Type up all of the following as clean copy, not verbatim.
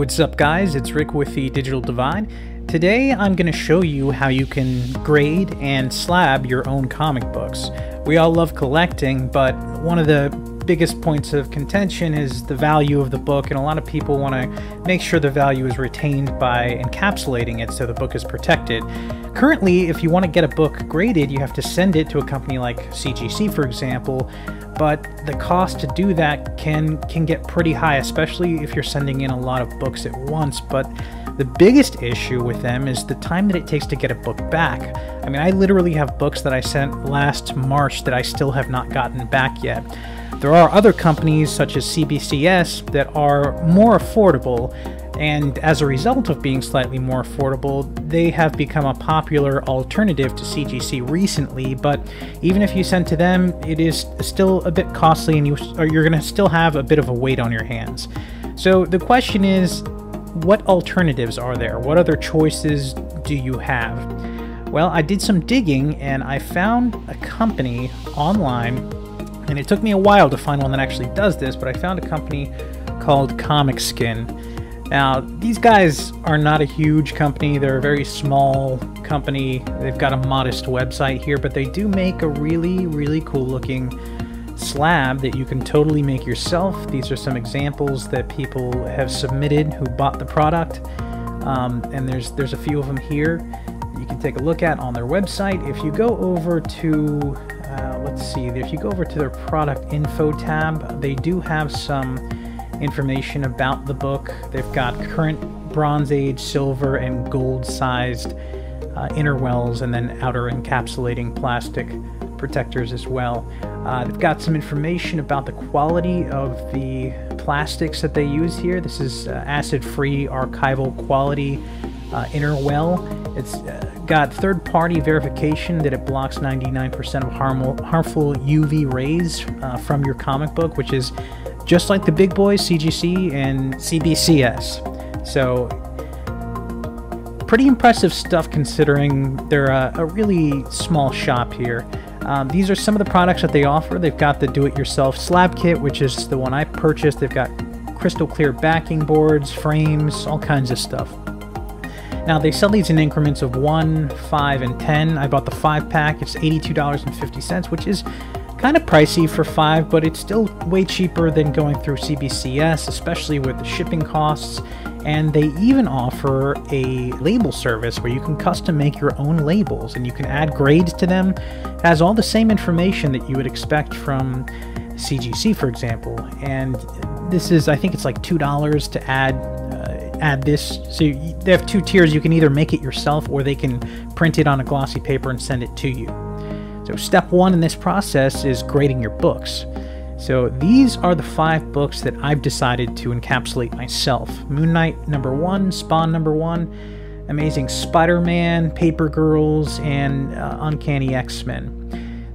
What's up guys, it's Rick with the Digital Divide. Today I'm going to show you how you can grade and slab your own comic books. We all love collecting, but one of the biggest points of contention is the value of the book, and a lot of people want to make sure the value is retained by encapsulating it so the book is protected. Currently, if you want to get a book graded, you have to send it to a company like CGC, for example, but the cost to do that can get pretty high, especially if you're sending in a lot of books at once. But the biggest issue with them is the time that it takes to get a book back. I mean, I literally have books that I sent last March that I still have not gotten back yet. There are other companies such as CBCS that are more affordable, and as a result of being slightly more affordable, they have become a popular alternative to CGC recently. But even if you send to them, it is still a bit costly, and you're going to still have a bit of a weight on your hands. So the question is, what alternatives are there? What other choices do you have? Well, I did some digging and I found a company online, and it took me a while to find one that actually does this, but I found a company called Comic Skin. Now, these guys are not a huge company. They're a very small company. They've got a modest website here, but they do make a really cool looking slab that you can totally make yourself. These are some examples that people have submitted who bought the product, and there's a few of them here you can take a look at on their website. If you go over to let's see, if you go over to their product info tab, they do have some information about the book. They've got current Bronze Age, silver, and gold sized inner wells, and then outer encapsulating plastic protectors as well. They've got some information about the quality of the plastics that they use here. This is acid-free archival quality inner well. It's got third-party verification that it blocks 99% of harmful UV rays from your comic book, which is just like the big boys, CGC and CBCS. So pretty impressive stuff considering they're a really small shop here. These are some of the products that they offer. They've got the do-it-yourself slab kit, which is the one I purchased. They've got crystal clear backing boards, frames, all kinds of stuff. Now, they sell these in increments of 1, 5, and 10. I bought the 5-pack. It's $82.50, which is kind of pricey for 5, but it's still way cheaper than going through CBCS, especially with the shipping costs. And they even offer a label service where you can custom make your own labels, and you can add grades to them. It has all the same information that you would expect from CGC, for example. And this is, I think it's like $2 to add this. So they have two tiers. You can either make it yourself, or they can print it on a glossy paper and send it to you. So step 1 in this process is grading your books. So these are the 5 books that I've decided to encapsulate myself. Moon Knight #1, Spawn #1, Amazing Spider-Man, Paper Girls, and Uncanny X-Men.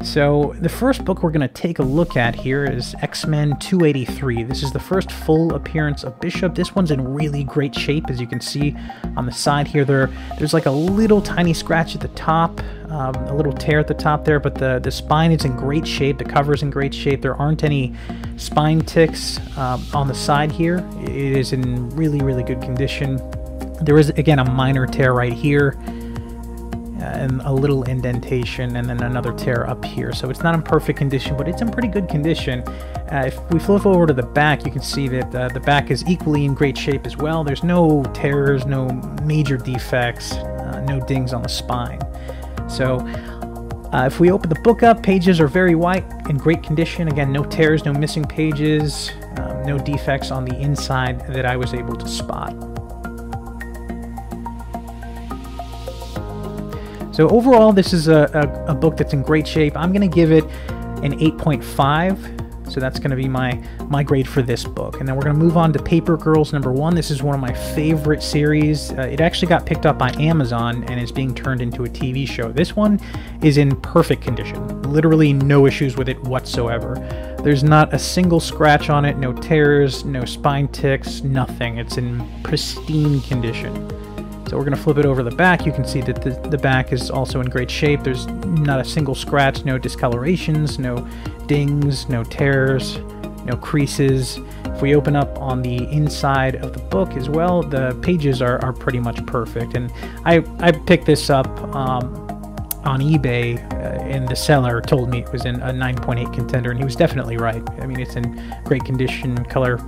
So the first book we're going to take a look at here is X-Men 283. This is the first full appearance of Bishop. This one's in really great shape, as you can see on the side here. There's like a little tiny scratch at the top, a little tear at the top there, but the spine is in great shape. The cover is in great shape. There aren't any spine ticks on the side here. It is in really good condition. There is, again, a minor tear right here, and a little indentation, and then another tear up here. So it's not in perfect condition, but it's in pretty good condition. If we flip over to the back, you can see that the back is equally in great shape as well. There's no tears, no major defects, no dings on the spine. So if we open the book up, pages are very white, in great condition. Again, no tears, no missing pages, no defects on the inside that I was able to spot. So overall, this is a book that's in great shape. I'm going to give it an 8.5. So that's going to be my grade for this book. And then we're going to move on to Paper Girls #1. This is one of my favorite series. It actually got picked up by Amazon and is being turned into a TV show. This one is in perfect condition. Literally no issues with it whatsoever. There's not a single scratch on it, no tears, no spine ticks, nothing. It's in pristine condition. So we're going to flip it over the back. You can see that the back is also in great shape. There's not a single scratch, no discolorations, no dings, no tears, no creases, If we open up on the inside of the book as well, the pages are pretty much perfect. And I picked this up on eBay, and the seller told me it was in a 9.8 contender, and he was definitely right. I mean, it's in great condition. Color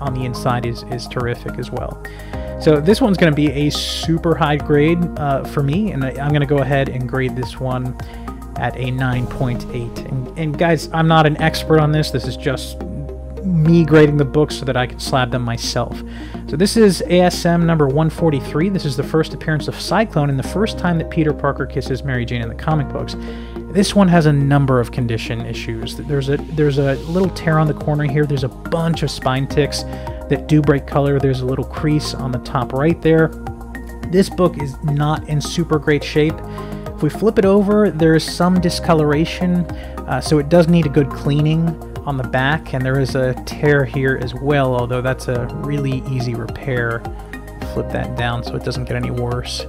on the inside is terrific as well. So this one's going to be a super high grade for me, and I'm going to go ahead and grade this one at a 9.8. And guys, I'm not an expert on this. This is just me grading the books so that I can slab them myself. So this is ASM number 143. This is the first appearance of Cyclone and the first time that Peter Parker kisses Mary Jane in the comic books. This one has a number of condition issues. There's a little tear on the corner here. There's a bunch of spine ticks that do break color. There's a little crease on the top right there. This book is not in super great shape. If we flip it over, there is some discoloration, so it does need a good cleaning on the back, and there is a tear here as well, although that's a really easy repair. Flip that down so it doesn't get any worse.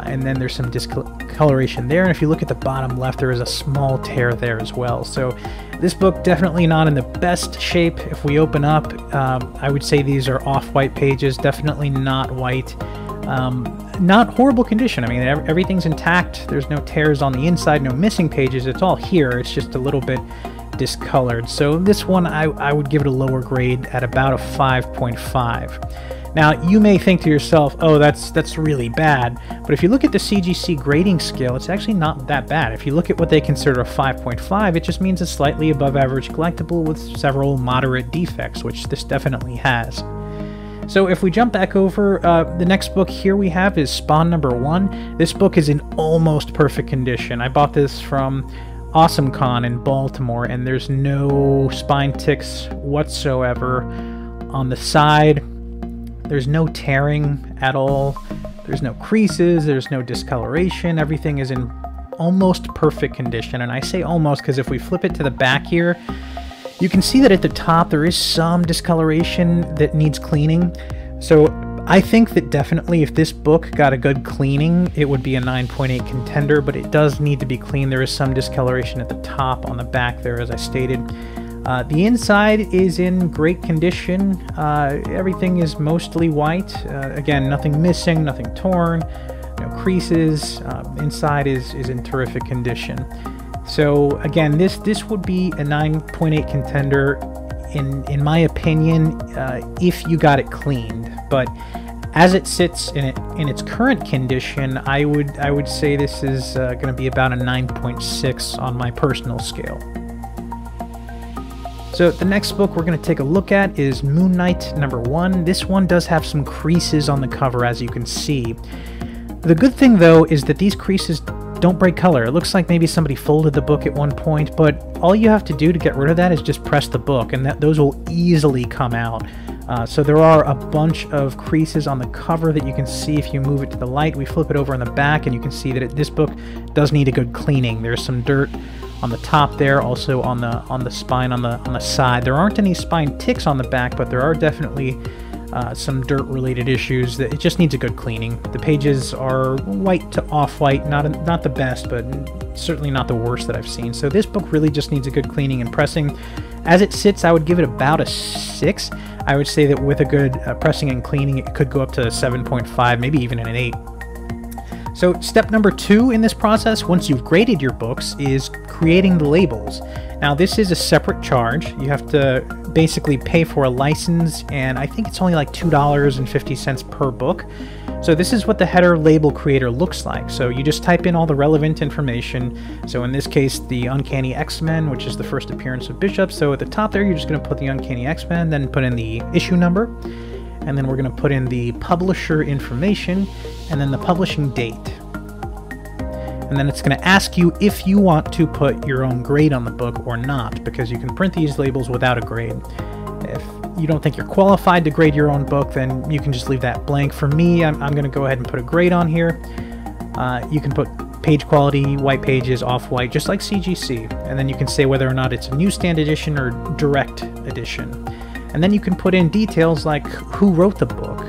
And then there's some discoloration there, and if you look at the bottom left, there is a small tear there as well. So this book definitely not in the best shape. If we open up, I would say these are off-white pages, definitely not white. Not horrible condition. I mean, everything's intact. There's no tears on the inside, no missing pages. It's all here. It's just a little bit discolored. So this one, I would give it a lower grade at about a 5.5. Now, you may think to yourself, oh, that's really bad. But if you look at the CGC grading scale, it's actually not that bad. If you look at what they consider a 5.5, it just means a slightly above average collectible with several moderate defects, which this definitely has. So if we jump back over, the next book here we have is Spawn number 1. This book is in almost perfect condition. I bought this from Awesome Con in Baltimore, and there's no spine ticks whatsoever on the side. There's no tearing at all. There's no creases. There's no discoloration. Everything is in almost perfect condition. And I say almost because if we flip it to the back here, you can see that at the top there is some discoloration that needs cleaning. So I think that definitely if this book got a good cleaning, it would be a 9.8 contender, but it does need to be clean. There is some discoloration at the top, on the back there, as I stated. The inside is in great condition. Everything is mostly white. Again, nothing missing, nothing torn, no creases. Inside is in terrific condition. So again, this would be a 9.8 contender in my opinion, if you got it cleaned. But as it sits in its current condition, I would say this is going to be about a 9.6 on my personal scale. So the next book we're going to take a look at is Moon Knight number 1. This one does have some creases on the cover, as you can see. The good thing, though, is that these creases don't break color. It looks like maybe somebody folded the book at one point, but all you have to do to get rid of that is just press the book, and those will easily come out. So there are a bunch of creases on the cover that you can see if you move it to the light. We flip it over on the back, and you can see that this book does need a good cleaning. There's some dirt on the top there, also on the spine on the side. There aren't any spine ticks on the back, but there are definitely some dirt-related issues that it just needs a good cleaning. The pages are white to off-white, not the best, but certainly not the worst that I've seen. So this book really just needs a good cleaning and pressing. As it sits, I would give it about a 6. I would say that with a good pressing and cleaning, it could go up to 7.5, maybe even an 8. So step number 2 in this process, once you've graded your books, is creating the labels. Now this is a separate charge. You have to basically pay for a license, and I think it's only like $2.50 per book. So this is what the header label creator looks like. So you just type in all the relevant information. So in this case, the Uncanny X-Men, which is the first appearance of Bishop. So at the top there, you're just going to put the Uncanny X-Men, then put in the issue number, and then we're going to put in the publisher information, and then the publishing date. And then it's going to ask you if you want to put your own grade on the book or not, because you can print these labels without a grade. If you don't think you're qualified to grade your own book, then you can just leave that blank. For me, I'm going to go ahead and put a grade on here. You can put page quality, white pages, off-white, just like CGC. And then you can say whether or not it's a newsstand edition or direct edition. And then you can put in details like who wrote the book,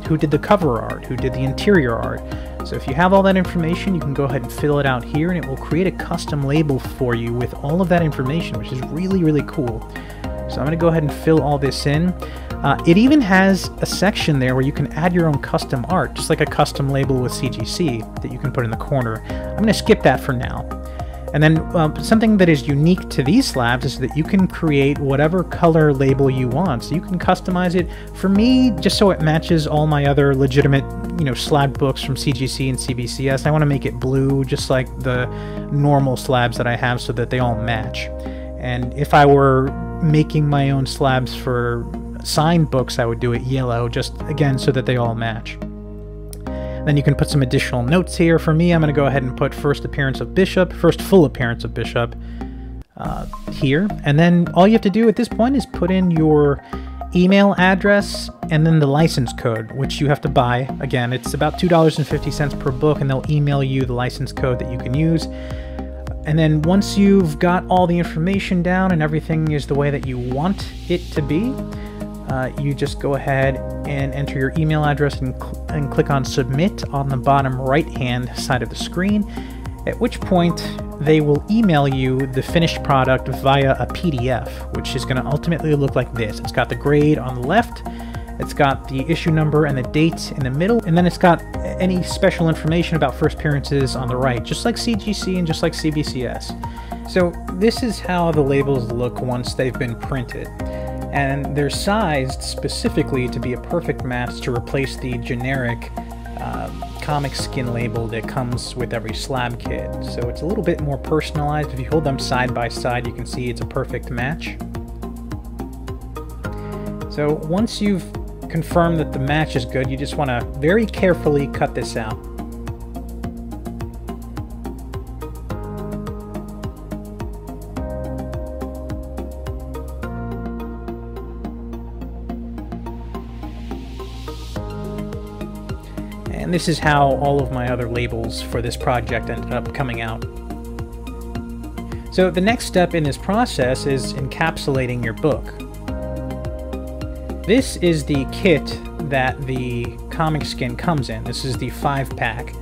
who did the cover art, who did the interior art. So if you have all that information, you can go ahead and fill it out here, and it will create a custom label for you with all of that information, which is really, really cool. So I'm going to go ahead and fill all this in. It even has a section there where you can add your own custom art, just like a custom label with CGC that you can put in the corner. I'm going to skip that for now. And then something that is unique to these slabs is that you can create whatever color label you want. So you can customize it. For me, just so it matches all my other legitimate, slab books from CGC and CBCS, I want to make it blue, just like the normal slabs that I have, so that they all match. And if I were making my own slabs for signed books, I would do it yellow, just again so that they all match. Then you can put some additional notes here. For me, I'm going to go ahead and put first full appearance of Bishop here. And then all you have to do at this point is put in your email address and then the license code, which you have to buy. Again, it's about $2.50 per book, and they'll email you the license code that you can use. And then once you've got all the information down and everything is the way that you want it to be, you just go ahead and enter your email address and click on Submit on the bottom right-hand side of the screen, at which point they will email you the finished product via a PDF, which is going to ultimately look like this. It's got the grade on the left, it's got the issue number and the date in the middle, and then it's got any special information about first appearances on the right, just like CGC and just like CBCS. So this is how the labels look once they've been printed. And they're sized specifically to be a perfect match to replace the generic comic skin label that comes with every slab kit. So it's a little bit more personalized. If you hold them side by side, you can see it's a perfect match. So once you've confirmed that the match is good, you just want to very carefully cut this out. And this is how all of my other labels for this project ended up coming out. So the next step in this process is encapsulating your book. This is the kit that the comic skin comes in. This is the 5-pack.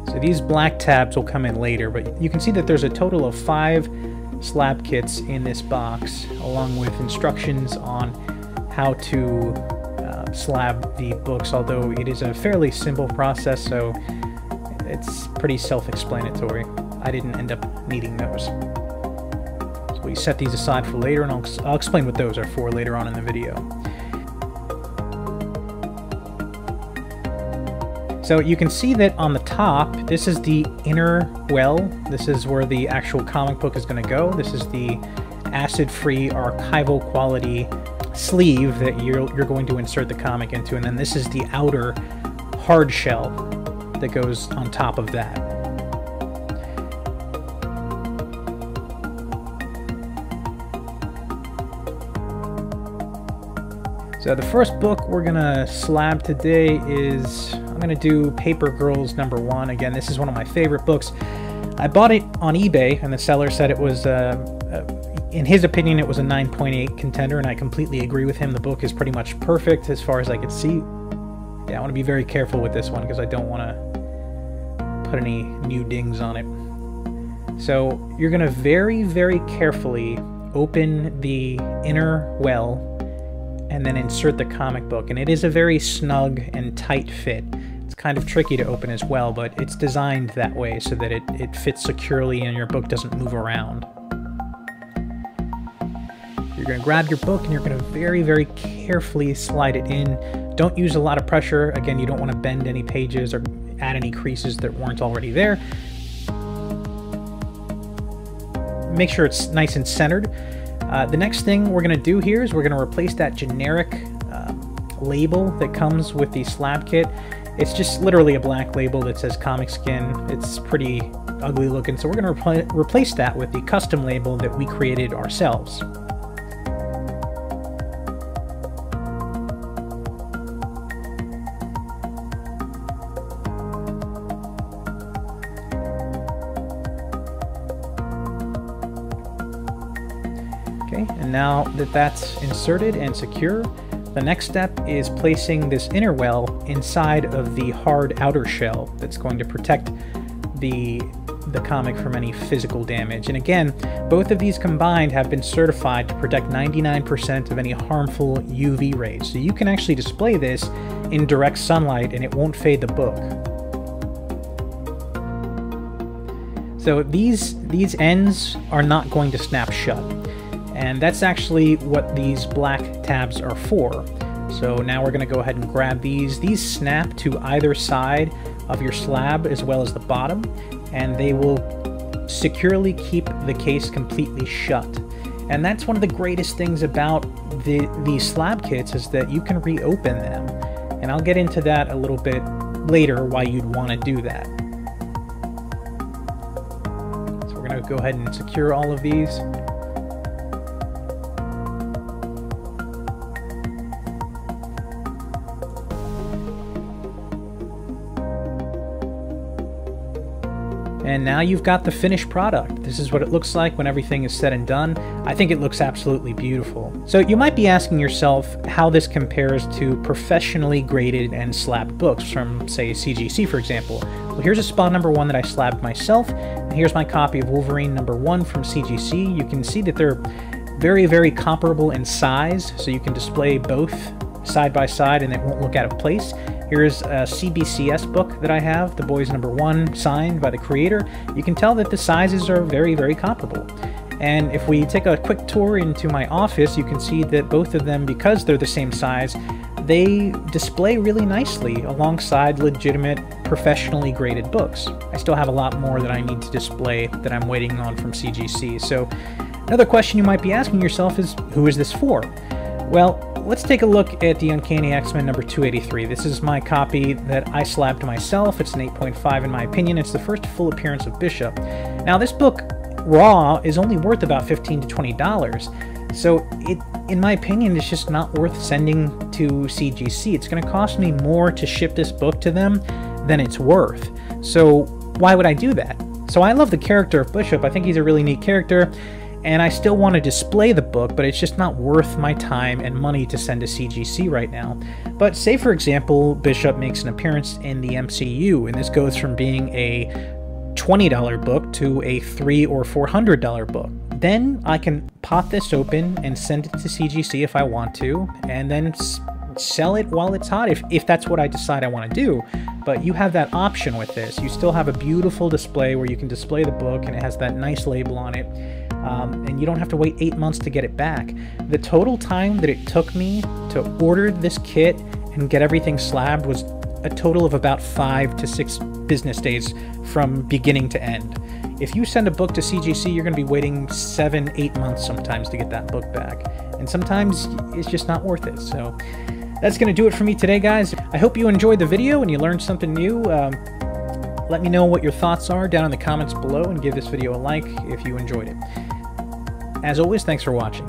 So these black tabs will come in later, but you can see that there's a total of 5 slab kits in this box, along with instructions on how to slab the books, although it is a fairly simple process, so it's pretty self-explanatory. I didn't end up needing those. So we set these aside for later, and I'll explain what those are for later on in the video. So you can see that on the top, this is the inner well. This is where the actual comic book is going to go. This is the acid-free archival quality sleeve that you're going to insert the comic into, and then this is the outer hard shell that goes on top of that. So the first book we're gonna slab today is, I'm gonna do Paper Girls #1. Again, this is one of my favorite books. I bought it on eBay, and the seller said it was, in his opinion, it was a 9.8 contender, and I completely agree with him. The book is pretty much perfect as far as I could see. Yeah, I want to be very careful with this one because I don't want to put any new dings on it. So you're gonna very, very carefully open the inner well and then insert the comic book, and it is a very snug and tight fit. It's kind of tricky to open as well, but it's designed that way so that it fits securely and your book doesn't move around. You're going to grab your book and you're going to very, very carefully slide it in. Don't use a lot of pressure. Again, you don't want to bend any pages or add any creases that weren't already there. Make sure it's nice and centered. The next thing we're going to do here is we're going to replace that generic label that comes with the slab kit. It's just literally a black label that says Comic Skin. It's pretty ugly looking, so we're going to replace that with the custom label that we created ourselves. Okay, and now that that's inserted and secure, the next step is placing this inner well inside of the hard outer shell that's going to protect the comic from any physical damage. And again, both of these combined have been certified to protect 99% of any harmful UV rays. So you can actually display this in direct sunlight and it won't fade the book. So these ends are not going to snap shut. And that's actually what these black tabs are for. So now we're going to go ahead and grab these. These snap to either side of your slab as well as the bottom, and they will securely keep the case completely shut. And that's one of the greatest things about these slab kits, is that you can reopen them. And I'll get into that a little bit later, why you'd want to do that. So we're going to go ahead and secure all of these. And now you've got the finished product. This is what it looks like when everything is said and done. I think it looks absolutely beautiful. So you might be asking yourself how this compares to professionally graded and slabbed books from, say, CGC, for example. Well, here's a Spawn #1 that I slabbed myself, and here's my copy of Wolverine #1 from CGC. You can see that they're very, very comparable in size, so you can display both side by side and it won't look out of place. Here's a CBCS book that I have, The Boys #1, signed by the creator. You can tell that the sizes are very, very comparable. And if we take a quick tour into my office, you can see that both of them, because they're the same size, they display really nicely alongside legitimate, professionally graded books. I still have a lot more that I need to display that I'm waiting on from CGC. So another question you might be asking yourself is, who is this for? Well, let's take a look at the Uncanny X-Men #283. This is my copy that I slabbed myself. It's an 8.5 in my opinion. It's the first full appearance of Bishop. Now this book, raw, is only worth about $15 to $20. So it, in my opinion, it's just not worth sending to CGC. It's going to cost me more to ship this book to them than it's worth. So why would I do that? So I love the character of Bishop. I think he's a really neat character. And I still want to display the book, but it's just not worth my time and money to send to CGC right now. But say, for example, Bishop makes an appearance in the MCU, and this goes from being a $20 book to a $300 or $400 book. Then I can pop this open and send it to CGC if I want to, and then sell it while it's hot if that's what I decide I want to do. But you have that option with this. You still have a beautiful display where you can display the book, and it has that nice label on it. And you don't have to wait 8 months to get it back. The total time that it took me to order this kit and get everything slabbed was a total of about 5 to 6 business days from beginning to end. If you send a book to CGC, you're going to be waiting 7, 8 months sometimes to get that book back. And sometimes it's just not worth it. So that's going to do it for me today, guys. I hope you enjoyed the video and you learned something new. Let me know what your thoughts are down in the comments below, and give this video a like if you enjoyed it. As always, thanks for watching.